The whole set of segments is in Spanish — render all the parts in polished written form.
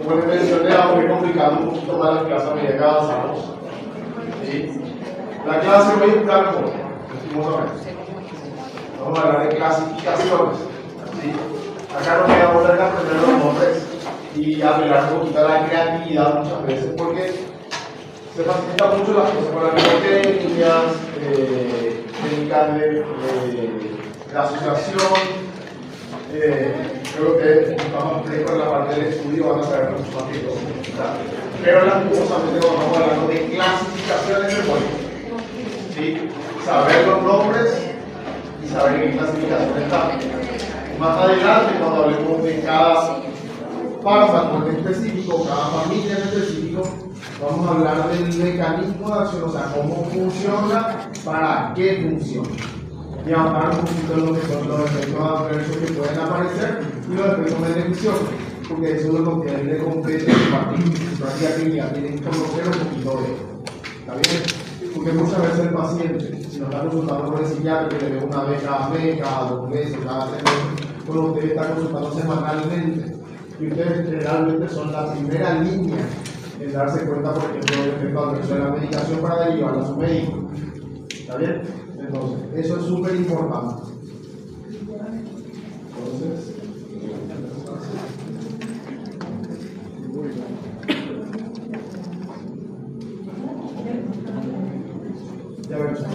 Como les mencioné, aunque complicando un poquito más la clase a medida que avanzamos. ¿Sí? La clase hoy es un plan mejor, lastimosamente. Vamos a hablar de clasificaciones. ¿Sí? Acá nos quedamos de aprender los nombres y apelar un poquito a la creatividad muchas veces porque se facilita mucho las cosas con las técnicas, técnicas de asociación. Creo que estamos complejos en la parte del estudio, van a saber mucho más que todo. Pero lastimosamente cuando estamos hablando de clasificaciones de modelos, ¿sí? Saber los nombres y saber en qué clasificación están. Más adelante, cuando hablemos de cada fármaco en específico, cada familia en específico, vamos a hablar del mecanismo de acción, o sea, cómo funciona, para qué funciona. Y avanzar un poquito en lo que son los efectos adversos que pueden aparecer y los efectos beneficiosos, porque eso es lo que a él le compete en práctica clínica, tienen que conocer un poquito de esto. ¿Está bien? Porque muchas veces el paciente, si no está consultando con el psiquiatra, que le ve una vez cada mes, cada 2 meses, cada 3 meses, cuando usted está consultando semanalmente, y ustedes generalmente son la primera línea en darse cuenta, por ejemplo, del efecto adverso de la medicación para derivarla a su médico. ¿Está bien? Entonces, eso es súper importante. Entonces, ya veremos.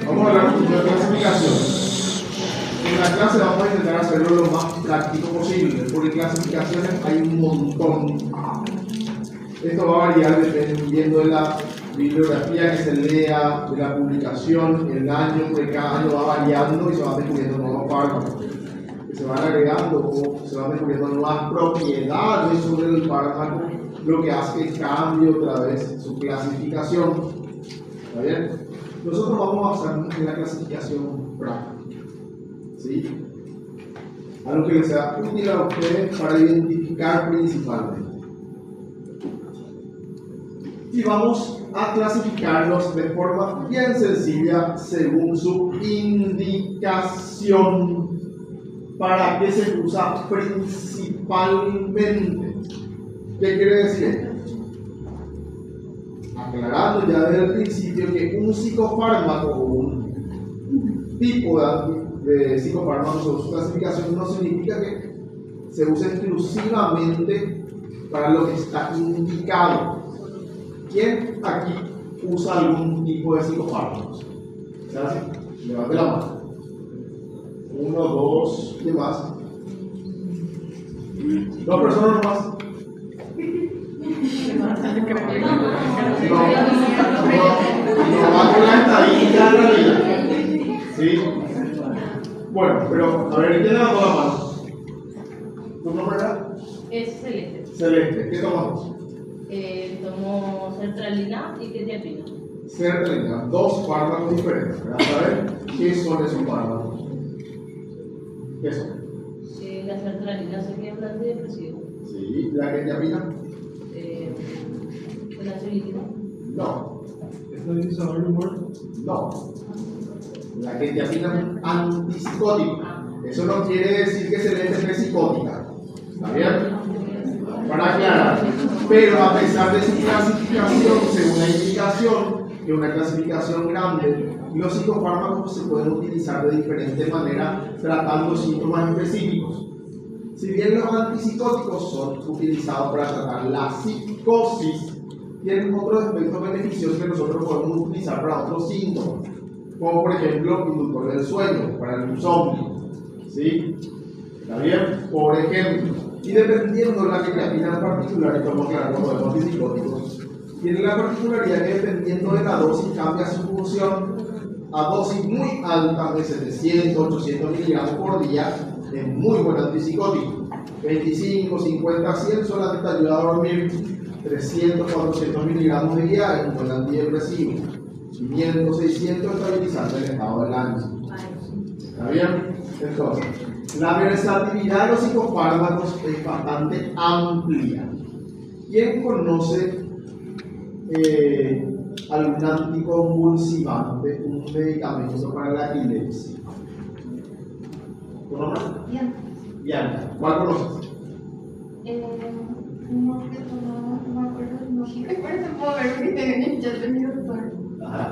Vamos a hablar un poquito de clasificación. En la clase vamos a intentar hacerlo lo más práctico posible, porque clasificaciones hay un montón. Esto va a variar dependiendo de la bibliografía que se lea, de la publicación, el año, porque cada año va variando y se van descubriendo nuevos fármacos que se van agregando o se van descubriendo nuevas propiedades sobre el fármaco, lo que hace que cambie otra vez su clasificación. ¿Está bien? Nosotros vamos a basarnos en la clasificación práctica, ¿sí? Algo que les sea útil a ustedes para identificar principalmente. Y vamos a clasificarlos de forma bien sencilla según su indicación. ¿Para qué se usa principalmente? ¿Qué quiere decir esto? Aclarando ya desde el principio que un psicofármaco o un tipo de psicofármaco según su clasificación no significa que se use exclusivamente para lo que está indicado. ¿Quién aquí usa algún tipo de psicofármacos? ¿Se hace? Levante la mano. 1, 2, ¿quién más? 2 personas nomás. No va con la estadística en realidad. ¿Sí? Bueno, pero a ver, ¿quién levantó la mano? ¿Tu nombre era? Es Celeste. Celeste, ¿qué tomamos? Tomo sertralina y quetiapina. Sertralina, 2 fármacos diferentes. ¿Verdad? A ver, ¿qué son esos fármacos? ¿Qué son? La sertralina se queda blanco y depresivo. Sí, ¿la quetiapina? ¿El ansiolítico? No. ¿Es la divisor de humor? No. La quetiapina es antipsicótico. Eso no quiere decir que Celeste es psicótica. ¿Está bien? Para aclarar. Pero a pesar de su clasificación, según la indicación, que es una clasificación grande, los psicofármacos se pueden utilizar de diferentes maneras tratando síntomas específicos. Si bien los antipsicóticos son utilizados para tratar la psicosis, tienen otros efectos beneficiosos que nosotros podemos utilizar para otros síntomas, como por ejemplo inductor del sueño, para el insomnio. ¿Sí? ¿Está bien? Por ejemplo, y dependiendo de la quetiapina en particular, y como aclarar con los antipsicóticos, tiene la particularidad que dependiendo de la dosis cambia su función a dosis muy altas de 700, 800 miligramos por día, es muy buen antipsicótico. 25, 50, 100 solamente ayuda a dormir. 300, 400 miligramos de día es un buen antidepresivo. 500, 600 estabilizando el estado del ánimo. ¿Está bien? Entonces, la versatilidad de los psicofármacos es bastante amplia. ¿Quién conoce algún anticonvulsivante, un medicamento para la epilepsia? ¿Tu nombre? Bianca. ¿Cuál conoces? No me acuerdo, no recuerdo, puedo ver que tengo ya de mi doctor. Ajá.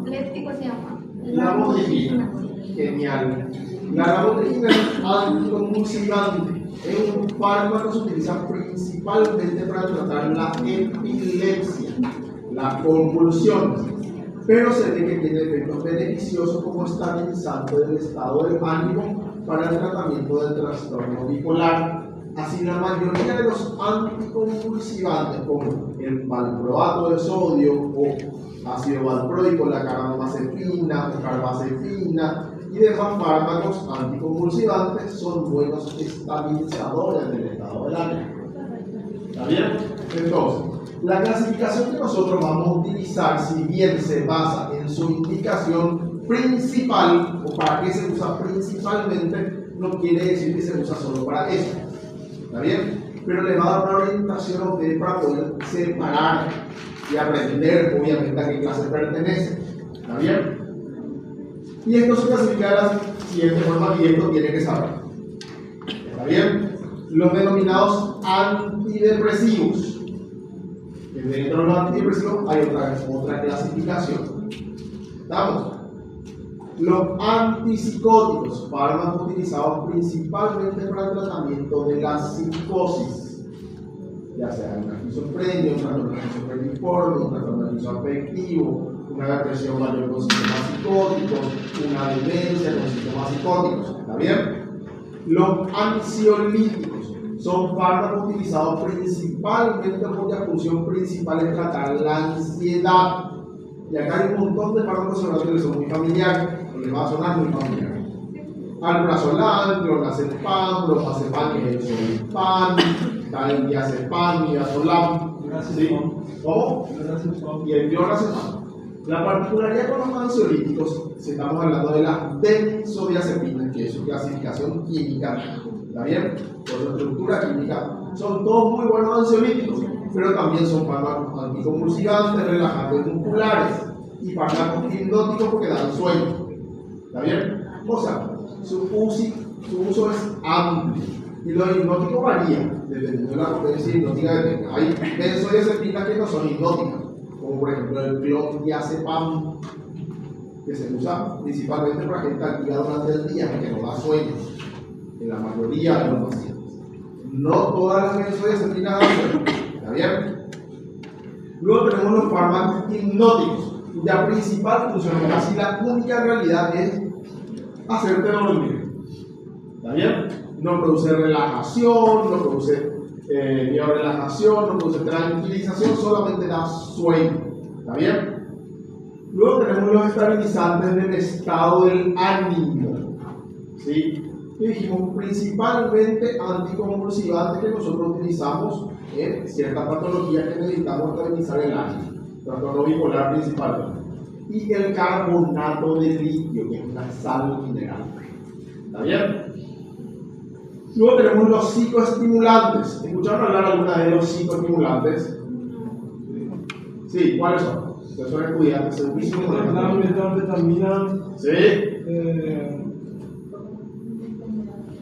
Léptico se llama. Lamotrigina. Genial. La lamotrigina es anticonvulsivante. Es un fármaco que se utiliza principalmente para tratar la epilepsia, la convulsión, pero se ve que tiene efectos beneficiosos como estabilizante del estado del ánimo para el tratamiento del trastorno bipolar. Así, la mayoría de los anticonvulsivantes, como el valproato de sodio o ácido valproico, la carbamazepina o carbazepina y demás fármacos anticonvulsivantes, son buenos estabilizadores del estado del ánimo. ¿Está bien? Entonces, la clasificación que nosotros vamos a utilizar, si bien se basa en su indicación principal, o para qué se usa principalmente, no quiere decir que se usa solo para eso. ¿Está bien? Pero le va a dar una orientación a usted para poder separar y aprender, obviamente, a qué clase pertenece. ¿Está bien? Y esto se clasifica de la siguiente forma, y esto tiene que saber. ¿Está bien? Los denominados antidepresivos. Que dentro de los antidepresivos hay otra clasificación. ¿Estamos? Los antipsicóticos, fármacos utilizados principalmente para el tratamiento de la psicosis, ya sea una esquizofrenia, un trastorno esquizofreniforme, un trastorno esquizoafectivo, una depresión mayor con síntomas psicóticos, una demencia con síntomas psicóticos. ¿Está bien? Los ansiolíticos son fármacos utilizados principalmente cuya función principal es tratar la ansiedad. Y acá hay un montón de fármacos que les son muy familiares, o les va a sonar muy familiar. Alprazolam, clonazepam, bromazepam, que es el Zolpidem, diazepam, midazolam. ¿Sí? ¿Cómo? Y el clonazepam. La particularidad con los ansiolíticos, si estamos hablando de las benzodiazepinas, que es su clasificación química, ¿está bien? Por su estructura química, son todos muy buenos ansiolíticos, pero también son fármacos anticonvulsivantes, relajantes musculares y fármacos hipnóticos porque dan sueño. ¿Está bien? O sea, su uso es amplio y lo hipnótico varía dependiendo de la potencia hipnótica que tenga. Hay benzodiazepinas que no son hipnóticas, como por ejemplo el clonazepam. que se usa principalmente para gente activa durante el día, que no da sueño, en la mayoría de los pacientes. No todas las benzodiazepinas dan sueño, ¿está bien? Luego tenemos los fármacos hipnóticos, cuya principal función, casi la única en realidad, es hacerte dormir, ¿está bien? No produce relajación, no produce relajación, no produce tranquilización, solamente da sueño, ¿está bien? Luego tenemos los estabilizantes del estado del ánimo, ¿sí? Y dijimos principalmente anticonvulsivantes que nosotros utilizamos en ciertas patologías que necesitamos estabilizar el ánimo, trastorno bipolar principalmente. Y el carbonato de litio, que es una sal mineral, ¿está bien? Luego tenemos los psicoestimulantes. ¿Escucharon hablar alguna de los psicoestimulantes? Sí, ¿cuáles son? Ustedes son estudiantes, segurísimos. La metanfetamina. Sí.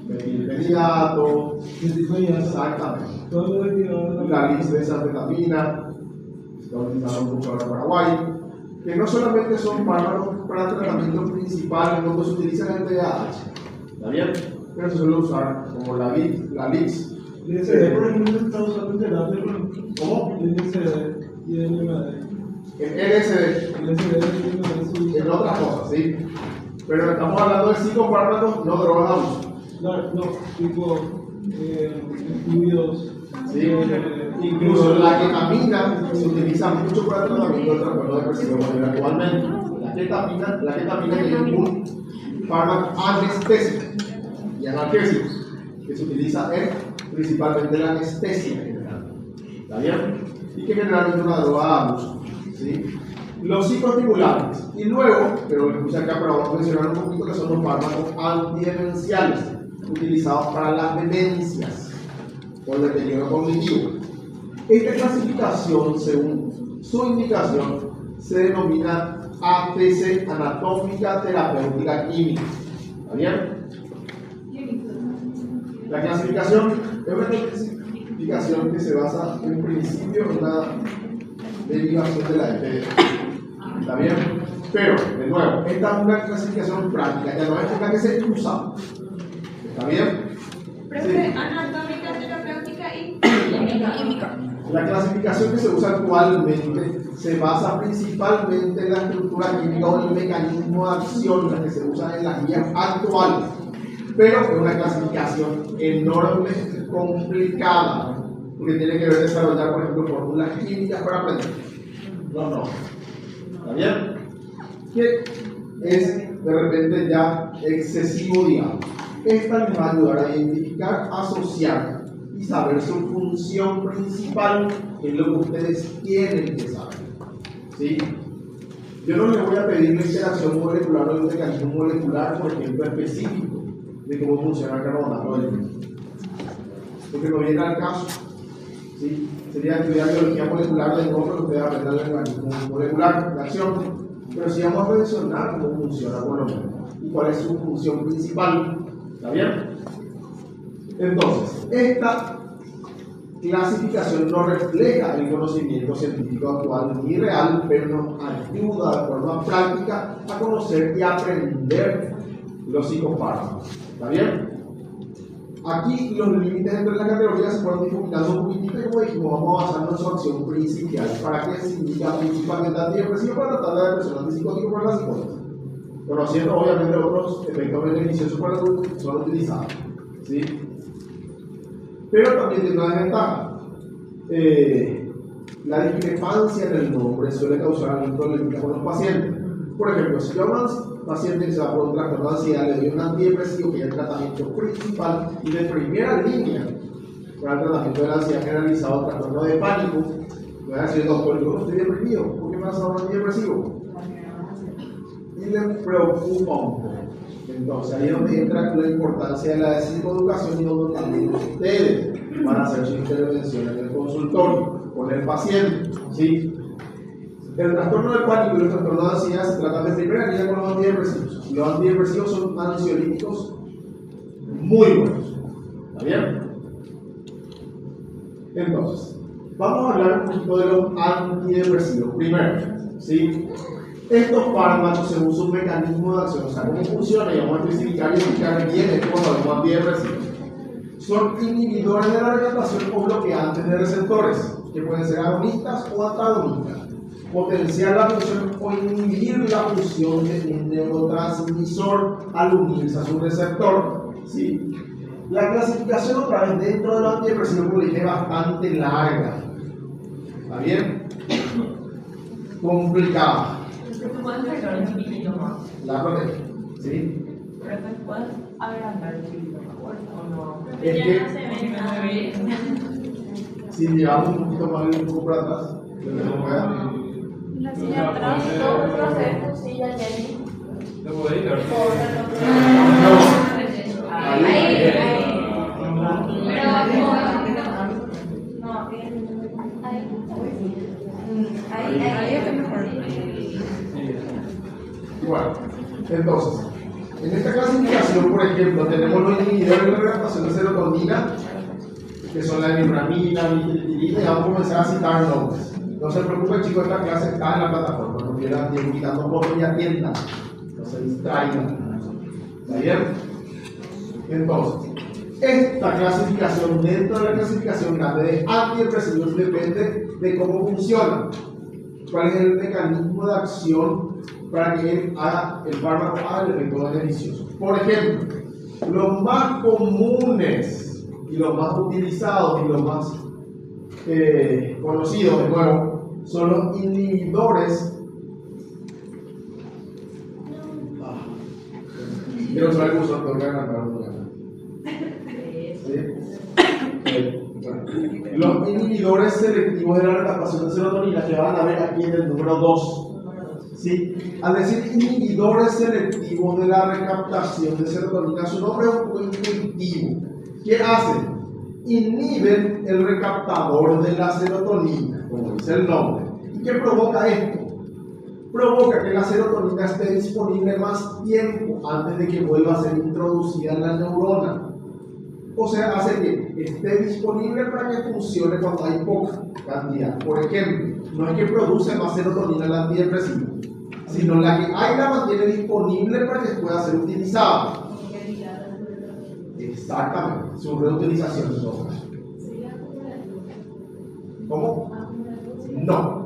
Metilfenidato. Exactamente. Todo lo que La lisdexanfetamina. Se está utilizando mucho ahora en Paraguay. Que no solamente son fármacos para tratamientos principales, no que se utilizan en TDAH. ¿Está bien? Pero se suele usar como la LIX. LSD, por ejemplo, se está usando en terapia. ¿Cómo? LSD y NMD. En LSD. LSD En otras cosas, ¿sí? Pero estamos hablando de psicofármacos, no drogas de abuso. No, tipo estudios. ¿Sí? Incluso la ketamina se utiliza mucho para el tratamiento del trastorno depresivo actualmente. La ketamina es un fármaco anestésico y analgésico que se utiliza principalmente en la anestesia general. ¿Está bien? Y que generalmente es una droga de abuso. ¿Sí? Los psicoestimulantes. Y luego, pero les puse acá, pero vamos a mencionar un poquito que son los fármacos antidemenciales utilizados para las demencias o el deterioro cognitivo. Esta clasificación, según su indicación, se denomina ATC, anatómica terapéutica química. ¿Está bien? La clasificación es una clasificación que se basa en principio en la derivación de la EPD. ¿Está bien? Pero, de nuevo, esta es una clasificación práctica, ya no es la que se usa. ¿Está bien? Profe, anatómica, terapéutica y química. La clasificación que se usa actualmente se basa principalmente en la estructura química o en el mecanismo de acción, la que se usa en las guías actuales. Pero es una clasificación enormemente complicada, porque tiene que ver desarrollar, por ejemplo, fórmulas químicas para aprender. No. ¿Está bien? Que es de repente ya excesivo, digamos. Esta les va a ayudar a identificar, asociar y saber su función principal, que es lo que ustedes tienen que saber. ¿Sí? Yo no les voy a pedir la interacción molecular o el mecanismo molecular, por ejemplo, específico de cómo funciona el carbonato del litio, porque no viene al caso. ¿Sí? Sería estudiar biología molecular de nuevo, que ustedes aprendan el mecanismo molecular de acción, pero sí vamos a mencionar cómo funciona por lo menos y cuál es su función principal. ¿Está bien? Entonces, esta clasificación no refleja el conocimiento científico actual ni real, pero nos ayuda de forma práctica a conocer y aprender los psicofármacos. ¿Está bien? Aquí los límites entre las categorías se fueron difuminando un poquitito y como dijimos, vamos a basarnos en su acción principal. ¿Para qué significa principalmente antidepresivo? Para tratar la depresión, antipsicótico para la psicosis. Conociendo obviamente otros efectos beneficiosos para el adulto son utilizados. ¿Sí? Pero también tiene una desventaja. La discrepancia en el nombre suele causar algún problema con los pacientes. Por ejemplo, si yo a un paciente que se va por un trastorno de ansiedad le doy un antidepresivo que es el tratamiento principal y de primera línea para el tratamiento de la ansiedad generalizada, trastorno de pánico, me va a decir el doctor, yo no estoy deprimido, ¿por qué me vas a dar un antidepresivo? Y le preocupa un poco. Entonces ahí es donde entra la importancia de la psicoeducación y donde también ustedes van a hacer su intervención en el consultorio con el paciente. ¿Sí? El trastorno del pánico y el trastorno de ansiedad se tratan de primera línea con los antidepresivos. Los antidepresivos son ansiolíticos muy buenos. ¿Está bien? Entonces, vamos a hablar un poquito de los antidepresivos. Primero, ¿sí? Estos fármacos, según su mecanismo de acción, o sea, cómo funciona, y vamos a especificar y explicar bien esto cuando hablamos antidepresivos, son inhibidores de la recaptación o bloqueantes de receptores, que pueden ser agonistas o antagonistas, potenciar la función o inhibir la función de un neurotransmisor al unirse a su receptor. ¿Sí? La clasificación otra vez dentro de los antidepresivos, como dije, es bastante larga. ¿Está bien? Complicada. ¿Puedes sacar un chiquitito más? La protege. ¿Sí? Pero después agrandar el chiquito mejor, ¿o no? Es Ya que no se ven nada bien. si llevamos un poquito más el poco para atrás, La silla atrás, todo el proceso, silla Jenny. ¿Te puedo ir? Ahí. Ahí está mejor. Bueno, entonces, en esta clasificación, por ejemplo, tenemos los inhibidores de la recaptación de serotonina, que son la niframina, mitriptilina, y vamos a comenzar a citar nombres. No se preocupen, chicos, esta clase está en la plataforma, no quieran ir quitando fotos y atiendan, no se distraigan. ¿Está bien? Entonces, esta clasificación, dentro de la clasificación grande de antidepresivos, depende de cómo funciona, cuál es el mecanismo de acción para que el fármaco haga el efecto beneficioso. Por ejemplo, los más comunes y los más utilizados y los más conocidos, de nuevo, son los inhibidores. Quiero saber cómo son, tengo que agarrar un poco. Los inhibidores selectivos de la recaptación de serotonina, que van a ver aquí en el número 2. ¿Sí? Al decir inhibidores selectivos de la recaptación de serotonina, su nombre es un poco intuitivo. ¿Qué hacen? Inhiben el recaptador de la serotonina, como dice el nombre. ¿Y qué provoca esto? Provoca que la serotonina esté disponible más tiempo antes de que vuelva a ser introducida en la neurona. O sea, hace que esté disponible para que funcione cuando hay poca cantidad. Por ejemplo, no es que produce más serotonina el antidepresivo, sino la que hay la mantiene disponible para que pueda ser utilizada. Exactamente, su reutilización. ¿Cómo? No.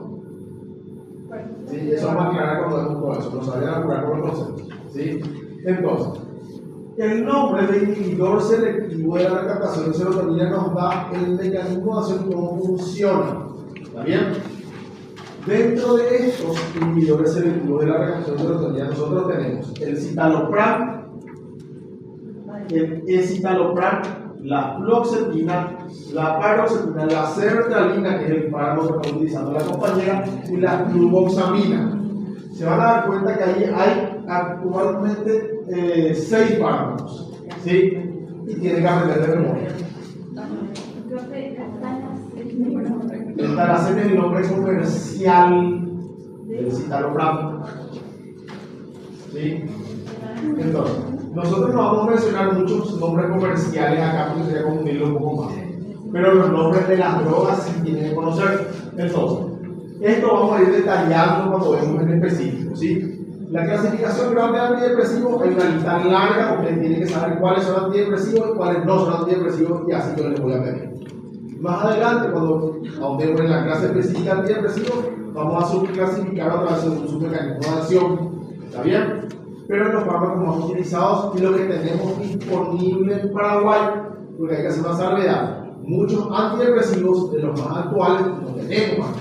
Sí, eso vamos a aclarar cuando vemos todo eso, nos sabrían apurar con los conceptos. ¿Sí? Entonces, el nombre de inhibidor selectivo de la recaptación de serotonina nos da el mecanismo de acción y cómo funciona. ¿Está bien? Dentro de estos inhibidores selectivos de la recaptación de serotonina, nosotros tenemos el citalopram, el escitalopram, la fluoxetina, la paroxetina, la sertralina, que es el fármaco que está utilizando la compañera, y la fluvoxamina. Se van a dar cuenta que ahí hay actualmente 6 fármacos, ¿sí? Y tienen que aprender de memoria. El Talacen es el nombre comercial del citalopram, ¿sí? Entonces, nosotros no vamos a mencionar muchos nombres comerciales acá porque sería confundirlo un poco más, pero los nombres de las drogas sí tienen que conocer. Entonces, esto vamos a ir detallando cuando vemos en específico, ¿sí? La clasificación grande de antidepresivos, hay una lista larga, ustedes tienen que saber cuáles son antidepresivos y cuáles no son antidepresivos, y así yo les voy a pedir. Más adelante, cuando ahondemos en la clase específica de antidepresivos, vamos a subclasificar otra vez según su mecanismo de acción. ¿Está bien? Pero en los fármacos más utilizados y lo que tenemos disponible en Paraguay, porque hay que hacer una salvedad. Muchos antidepresivos de los más actuales no tenemos aquí.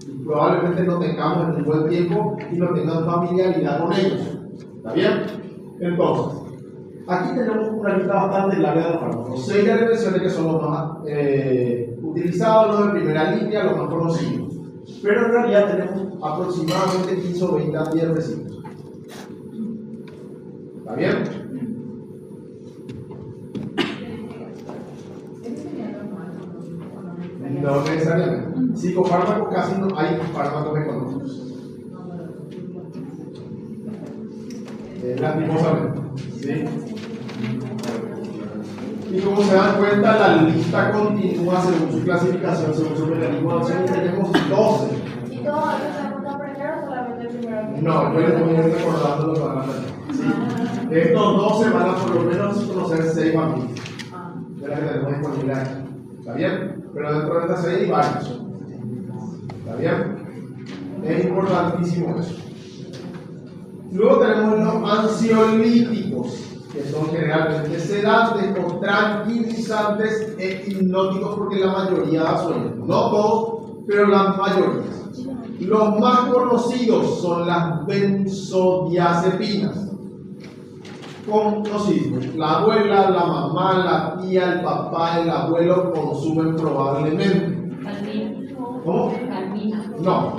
Y probablemente no tengamos en un buen tiempo y no tengan familiaridad con ellos. ¿Está bien? Entonces, aquí tenemos una lista bastante larga de fármacos. 6 ya les mencioné que son los más utilizados, los de primera línea, los más conocidos. Pero en realidad tenemos aproximadamente 15 o 20 antidepresivos. ¿Está bien? No necesariamente. Psicofármacos casi no hay fármacos económicos. Lastimosamente. ¿Sí? Y como se dan cuenta, la lista continúa según su clasificación, según su mecanismo de acción, y tenemos 12. ¿Y todos los que se aprender o solamente el No, yo les voy a ir recordando lo que van a hacer. ¿Sí? Estos 12 van a por lo menos conocer 6 familias. De las que tenemos disponibles aquí. ¿Está bien? Pero dentro de estas 6 hay varios. ¿Está bien? Es importantísimo eso. Luego tenemos los ansiolíticos, que son generalmente sedantes o tranquilizantes e hipnóticos, porque la mayoría da sueño. No todos, pero la mayoría. Los más conocidos son las benzodiazepinas. Conocidos. La abuela, la mamá, la tía, el papá, el abuelo consumen probablemente. ¿Cómo? No.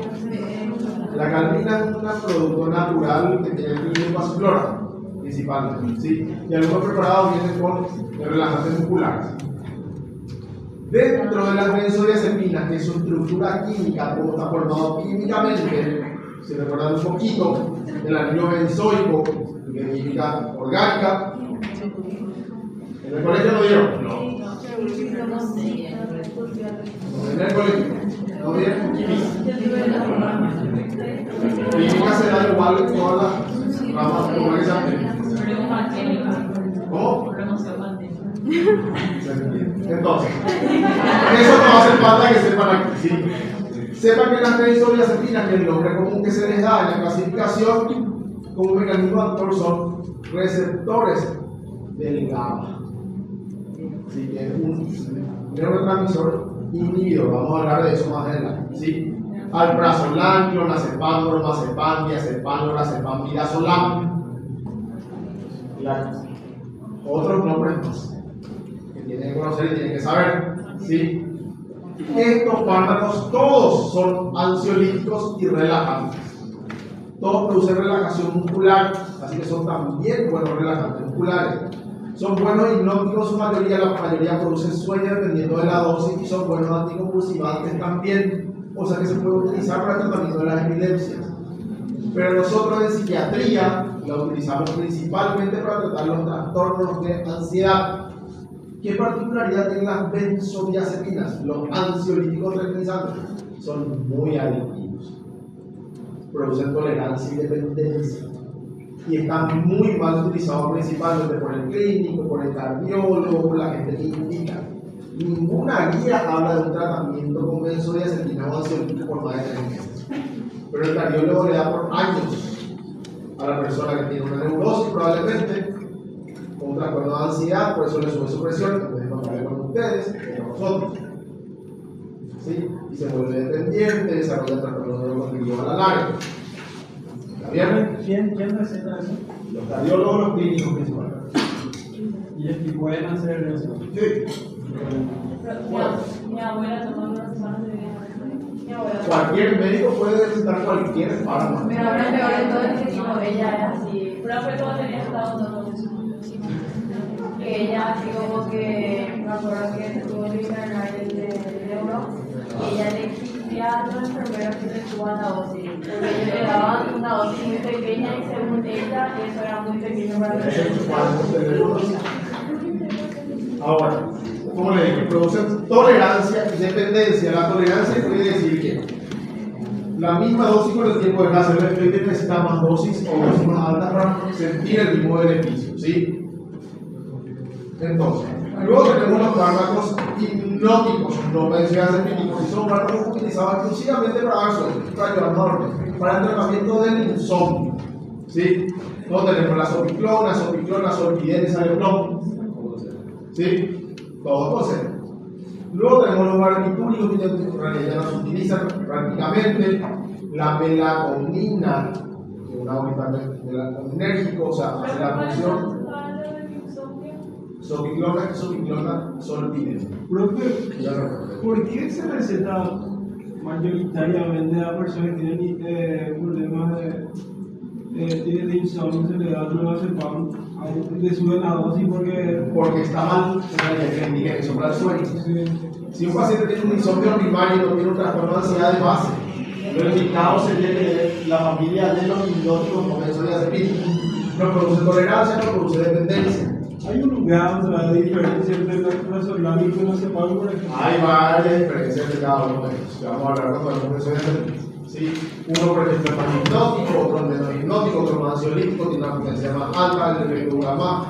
La calmina es un producto natural que tiene el pasiflora, principalmente, ¿sí? Y algunos preparados vienen con relajantes musculares. Dentro de las benzodiazepinas, que su estructura química, como está formado químicamente, si recuerdan un poquito del anillo benzoico, que es química orgánica. ¿En el colegio lo dieron? No. ¿En el colegio? ¿No dieron? Química se da igual en todas las ramas como que se hacen. ¿Cómo? Entonces, eso no hace falta que sepan aquí, ¿sí? Sepan que las benzodiazepinas, que el nombre común que se les da en la clasificación como mecanismo actor, son receptores del GABA. ¿Sí? Que es un neurotransmisor inhibidor. Vamos a hablar de eso más adelante, ¿sí? Alprazolam, clonazepam, bromazepam, diazepam, lorazepam, midazolam. Otros nombres más que tienen que conocer y tienen que saber, ¿sí? Estos fármacos todos son ansiolíticos y relajantes. Todos producen relajación muscular, así que son también buenos relajantes musculares. Son buenos hipnóticos, su mayoría, la mayoría producen sueño dependiendo de la dosis, y son buenos anticonvulsivantes también, o sea que se puede utilizar para el tratamiento de las epilepsias. Pero nosotros en psiquiatría la utilizamos principalmente para tratar los trastornos de ansiedad. ¿Qué particularidad tienen las benzodiazepinas? Los ansiolíticos tranquilizantes son muy adictivos, producen tolerancia y dependencia, y están muy mal utilizados principalmente por el clínico, por el cardiólogo, por la gente que indica. Ninguna guía habla de un tratamiento con benzodiazepina o ansiolítico por más de 3 meses, pero el cardiólogo le da por años a la persona que tiene una neurosis probablemente, un trastorno de ansiedad, por eso le sube su presión, que pueden controlar con ustedes, con nosotros. ¿Sí? Y se vuelve dependiente, desarrolla trastornos neurocognitivo a la larga. ¿Está bien? ¿Quién receta eso? Los cardiólogos, los clínicos principalmente. ¿Y pueden hacer eso? Sí. Mi abuela tomó unas semanas de vida. Mi abuela. Cualquier médico puede recetar cualquier fármaco. Pero ahora peor de todo es que tipo, ella era así. Pero fue como tenía estado todo. Que ella así como que, me acuerdo que estuvo en internario de euro, y ella le exigía a los enfermeros que le suban la dosis. Porque ellos le daban una dosis muy pequeña y según ella, eso era muy pequeño para los. Ahora, como le dije, producen tolerancia y dependencia. La tolerancia quiere decir que la misma dosis con el tiempo de hacer el efecto necesita más dosis o dosis más altas para sentir el mismo beneficio, ¿sí? Entonces, luego tenemos los fármacos hipnóticos, no benzodiazepínicos, y son fármacos utilizados exclusivamente para dar sueño, para ayudar a dormir, para el tratamiento del insomnio, ¿sí? Luego tenemos la sopiclona, solpidem, saloplam, ¿sí? Todos conocen. Luego tenemos los barbitúricos, que en realidad ya no se utilizan prácticamente, la melatonina, que es un melatonérgico, o sea, hace la función. Sopiclona, solpidem. ¿Por qué se receta mayoritariamente a personas que tienen problemas de insomnio, se le da clonazepam, le suben la dosis porque está mal que indique eso para el sueño? Si un paciente tiene un insomnio primario y no tiene un trastorno de ansiedad de base, lo indicado sería que la familia de los hipnóticos con benzodiazepina no produce tolerancia, no produce dependencia. ¿Hay un lugar donde hay diferencia entre la clonazepam y el clonazepam, por ejemplo? Hay varias diferencias de cada uno de ellos. Vamos a hablar cuando hablamos de benzodiazepina. ¿sí? Uno, por ejemplo, es más hipnótico, otro es menos hipnótico, otro más ansiolítico, tiene una potencia más alta, el efecto dura más,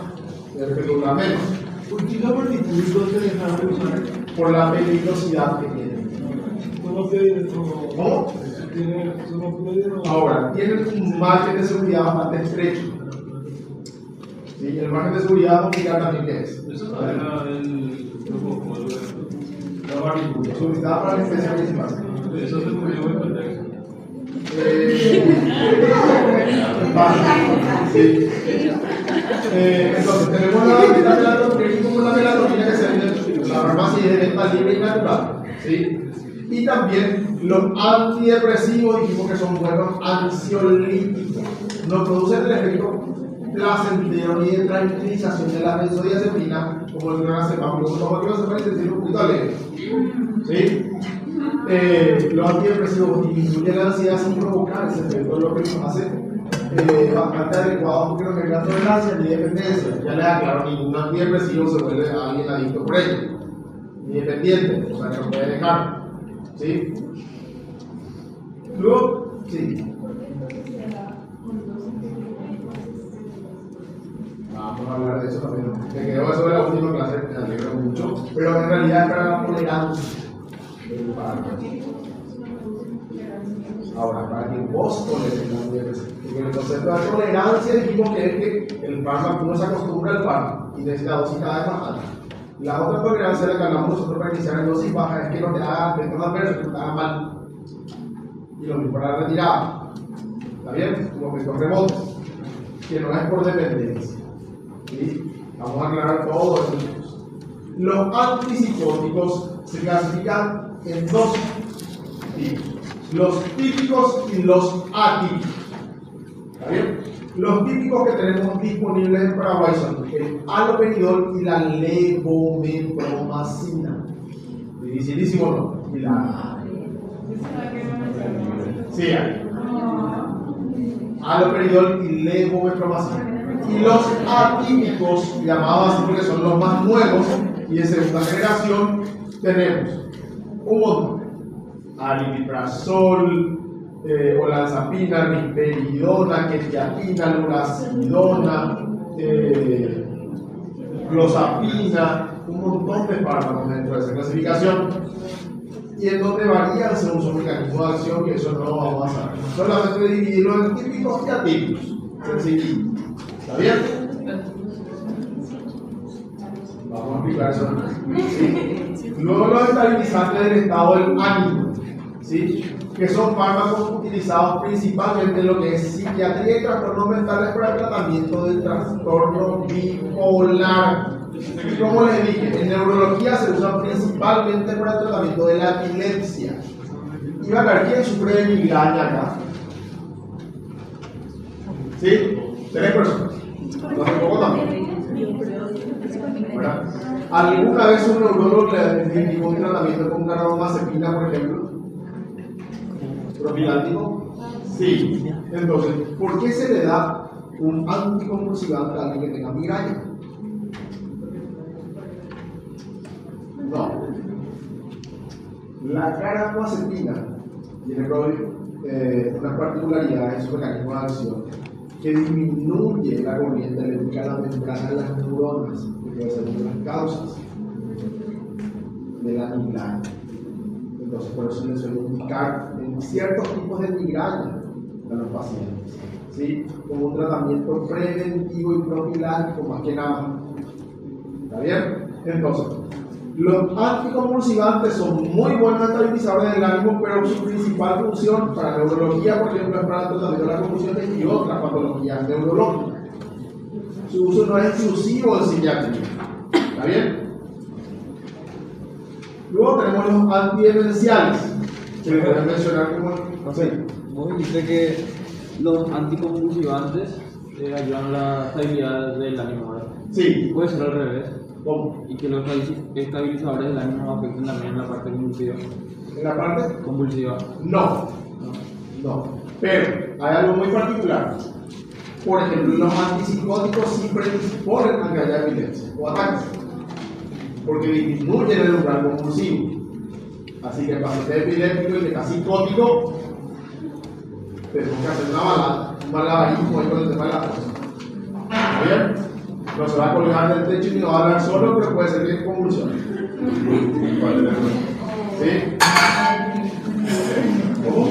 el efecto dura menos. ¿Por qué la partitura se dejaron de usar? Por la peligrosidad que tiene. ¿Cómo que ¿Cómo? solo puede Ahora, tienen un margen de seguridad bastante estrecho. ¿Sí? El margen de seguridad vamos a explicar también qué es. Eso era La partitura. Su unidad para la especie principal. eso se murió en contexto. Sí. Entonces, tenemos la melatonina que se vende en la farmacia y es de venta libre y natural. ¿Sí? Y también los antidepresivos, dijimos que son buenos ansiolíticos. Nos producen el efecto placentero y de tranquilización de la benzodiazepina, como el clonazepam. Como el clonazepam es decir, un poquito alegre. ¿Sí? Los antidepresivos disminuyen la ansiedad sin provocar ese efecto, lo que nos hace bastante adecuado porque no genera tolerancia ni dependencia. Ya les aclaro, ningún antidepresivo se vuelve a alguien adicto por ello, ni dependiente, o sea que no puede dejar. ¿Sí? Luego, sí. Vamos a hablar de eso también. Me quedó eso de la última clase, me alegro mucho, pero en realidad es para la tolerancia. Ahora, para que vos toleres, porque el concepto de tolerancia dijimos que es que el fármaco uno se acostumbra al fármaco y necesita dosis cada vez más alta. La otra tolerancia de la que hablamos nosotros para iniciar en dosis baja es que no te haga efectos adversos, que no te haga mal. Y lo mismo para la retirada. ¿Está bien? Como efectos rebotes, que no es por dependencia. ¿Sí? Vamos a aclarar todo eso. Los antipsicóticos se clasifican en dos tipos: los típicos y los atípicos. ¿Está bien? Los típicos que tenemos disponibles en Paraguay son el haloperidol y la levomepromacina. Dificilísimo nombre. Y la... Sí, hay. Haloperidol y levomepromacina. Y los atípicos, llamados así porque son los más nuevos y de segunda generación, tenemos un montón: aripiprazol, olanzapina, risperidona, quetiapina, lurasidona, clozapina, un montón de fármacos dentro de esa clasificación, y en donde varían según su mecanismo de acción, que eso no lo vamos a saber. Solamente dividirlo en típicos y atípicos. Sencillito. ¿Está bien? Vamos a explicar eso. ¿Sí? Luego los estabilizantes del estado del ánimo, ¿sí? Que son fármacos utilizados principalmente en lo que es psiquiatría y trastornos mentales para el tratamiento del trastorno bipolar. Y como les dije, en neurología se usan principalmente para el tratamiento de la epilepsia. Y van a ver quién sufre de migraña acá. ¿Sí? 3 personas. Hace poco también. ¿Verdad? ¿Alguna vez un neurólogo le indicó un tratamiento con carbamazepina, por ejemplo? ¿Profiláctico? Sí. Entonces, ¿por qué se le da un anticonvulsivante a alguien que tenga migraña? No. La carbamazepina tiene una particularidad en su mecanismo de acción que disminuye la corriente eléctrica a la membrana de las neuronas, que puede ser una de las causas de la migraña. Entonces, por eso les suele indicar en ciertos tipos de migraña a los pacientes, ¿sí? Como un tratamiento preventivo y profiláctico más que nada. ¿Está bien? Entonces, los anticonvulsivantes son muy buenos estabilizadores del ánimo, pero su principal función para neurología, por ejemplo, es para el tratamiento de las convulsiones y otras patologías neurológicas. Su uso no es exclusivo de psiquiatría. ¿Está bien? Luego tenemos los antidemenciales, que les voy a mencionar como... No sé. Vos dijiste que los anticonvulsivantes ayudan a la estabilidad del ánimo, ¿verdad? Sí. Puede ser al revés. ¿Cómo? Y que los estabilizadores del ánimo afecten también la parte convulsiva. ¿En la parte? Convulsiva. No. No. Pero hay algo muy particular. Por ejemplo, los antipsicóticos sí predisponen a que haya epilepsia o ataques, porque disminuyen el umbral convulsivo. Así que el paciente epiléptico y que está psicótico tenemos que hacer un malabarismo ahí con el tema de la fuerza. ¿Está bien? No se va a colgar del techo ni no va a hablar solo, pero puede ser que convulsione. ¿Sí? ¿Cómo?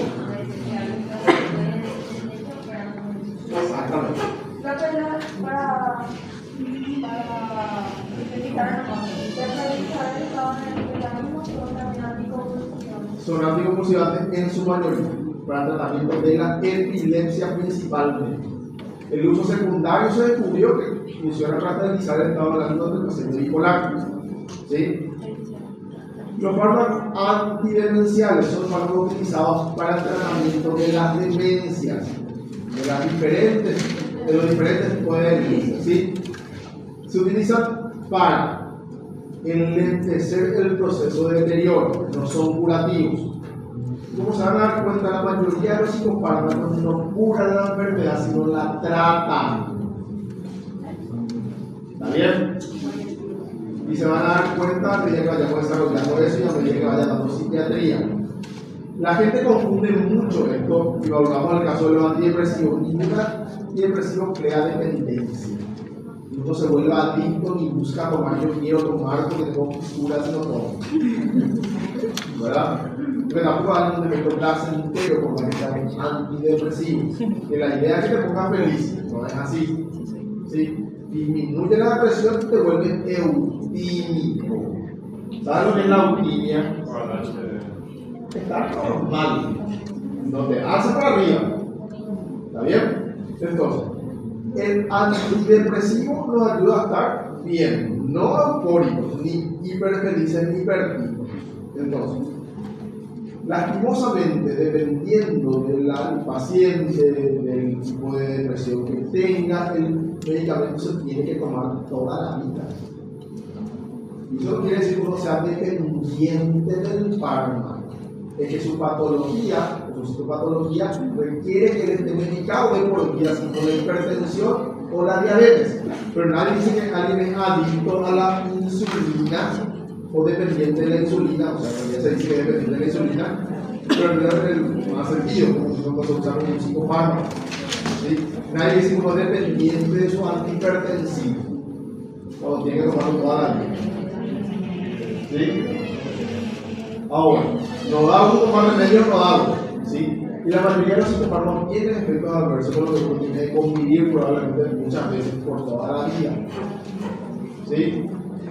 Exactamente. Para sintetizar, son anticonvulsivantes en su mayoría para tratamiento de la epilepsia principalmente. El uso secundario se descubrió que funciona para estabilizar el estado del ánimo del paciente bipolar. ¿Sí? Los fármacos antidemenciales son fármacos utilizados para el tratamiento de las demencias, de los diferentes tipos de demencias. ¿Sí? Se utilizan para enlentecer el proceso de deterioro, no son curativos. Como se van a dar cuenta, la mayoría de los psicofármacos no curan la enfermedad, sino la tratan. ¿Está bien? Y se van a dar cuenta a medida que vayamos desarrollando eso y a medida que vaya dando psiquiatría. La gente confunde mucho esto, y volvamos al caso de los antidepresivos. Ningún antidepresivo crea dependencia. Uno se vuelve adicto ni busca tomar, yo quiero tomar porque tengo posturas y no tomo. ¿Verdad? Porque tampoco dan un efecto placentero como que sean antidepresivos. Que la idea es que te pongas feliz, no es así. ¿Sí? Disminuye la depresión y te vuelve eutímico. ¿Sabes lo que es la eutimia? Está normal. No te hace para arriba. ¿Está bien? Entonces, el antidepresivo nos ayuda a estar bien, no eufóricos, ni hiperfelices, ni perdidos. Entonces, lastimosamente, dependiendo del paciente, del tipo de depresión que tenga, el medicamento se tiene que tomar toda la vida. Y eso no quiere decir que uno sea dependiente del fármaco. Es que su patología, o su psicopatología, requiere que él esté medicado de por vida, así como la hipertensión o la diabetes. Pero nadie dice que alguien es adicto a la insulina o dependiente de la insulina, o sea, todavía se dice que es dependiente de la insulina, pero no en el más sentido, como si no se usa un psicofármaco. ¿Sí? Nadie dice que uno es dependiente de su antihipertensivo, o tiene que tomarlo toda la vida. ¿Sí? Ahora, no da uno tomar remedio, no da uno. ¿Sí? Y la mayoría de los psicofármacos tienen efectos adversos, con lo que uno tiene que convivir probablemente muchas veces por toda la vida. ¿Sí?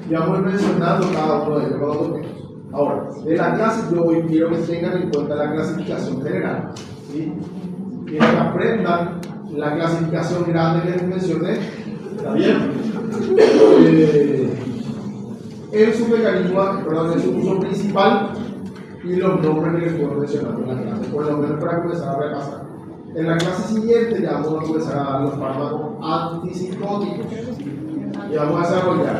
Y vamos a ir mencionando cada uno de ellos, cada uno de ellos. Ahora, de la clase yo hoy quiero que tengan en cuenta la clasificación general. ¿Sí? Quiero que aprendan la clasificación grande que les mencioné. ¿Está bien? En su mecanismo, perdón, en su uso principal y los nombres que les puedo mencionar en la clase, por lo menos para comenzar a repasar. En la clase siguiente ya vamos a comenzar a dar los fármacos antipsicóticos y vamos a desarrollar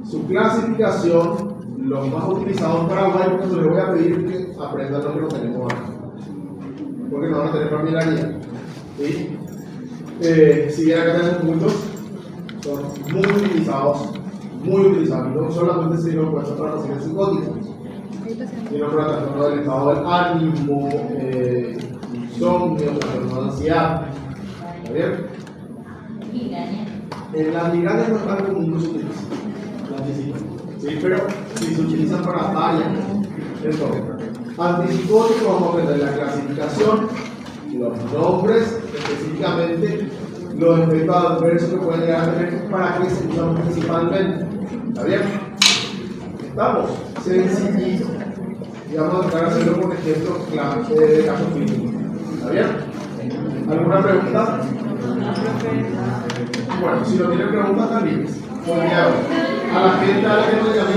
su clasificación, los más utilizados en Paraguay, porque les voy a pedir que aprendan lo que no tenemos aquí, porque no van a tener familiaridad. ¿Sí? Si bien acá tenemos muchos, son muy utilizados, no solamente se dieron puestos para los psicóticos, sino para trastorno del estado del ánimo, insomnio, trastorno de ansiedad. ¿Está bien? En la migraña no es tan común que se utiliza, ¿sí? Pero si se utilizan para varias. Entonces, antipsicóticos, vamos a aprender la clasificación, los nombres, específicamente los efectos adversos que pueden llegar a tener, para qué se usan principalmente. ¿Está bien? Estamos sencillitos. Y vamos a tratar de hacerlo con ejemplos de casos clínicos. ¿Está bien? ¿Alguna pregunta? Bueno, si no tienen preguntas, también. A la gente a la que no le llamé